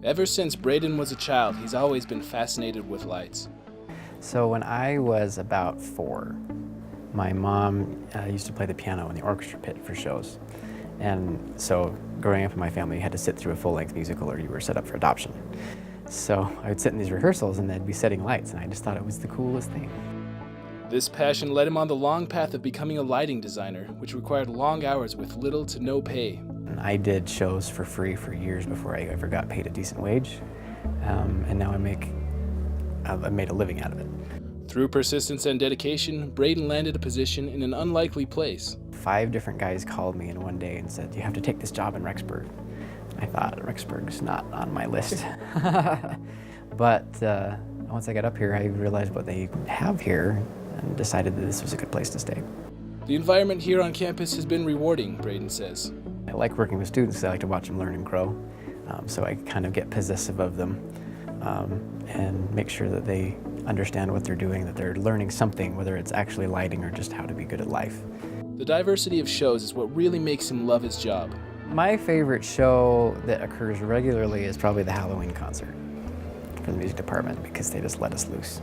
Ever since Braden was a child, he's always been fascinated with lights. So when I was about 4, my mom used to play the piano in the orchestra pit for shows. And so growing up in my family, you had to sit through a full-length musical or you were set up for adoption. So I would sit in these rehearsals and they'd be setting lights, and I just thought it was the coolest thing. This passion led him on the long path of becoming a lighting designer, which required long hours with little to no pay. And I did shows for free for years before I ever got paid a decent wage, and now I've made a living out of it. Through persistence and dedication, Braden landed a position in an unlikely place. 5 different guys called me in one day and said, "You have to take this job in Rexburg." I thought, Rexburg's not on my list. But once I got up here, I realized what they have here and decided that this was a good place to stay. The environment here on campus has been rewarding, Braden says. I like working with students. I like to watch them learn and grow. So I kind of get possessive of them and make sure that they understand what they're doing, that they're learning something, whether it's actually lighting or just how to be good at life. The diversity of shows is what really makes him love his job. My favorite show that occurs regularly is probably the Halloween concert for the music department, because they just let us loose.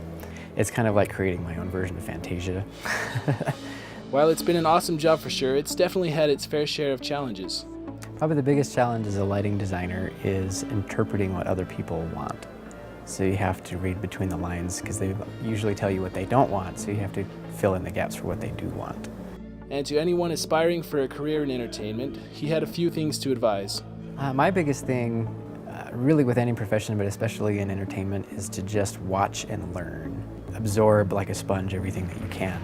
It's kind of like creating my own version of Fantasia. While it's been an awesome job for sure, it's definitely had its fair share of challenges. Probably the biggest challenge as a lighting designer is interpreting what other people want. So you have to read between the lines, because they usually tell you what they don't want, so you have to fill in the gaps for what they do want. And to anyone aspiring for a career in entertainment, he had a few things to advise. My biggest thing, really with any profession, but especially in entertainment, is to just watch and learn. Absorb like a sponge everything that you can.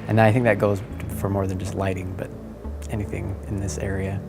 And I think that goes for more than just lighting, but anything in this area.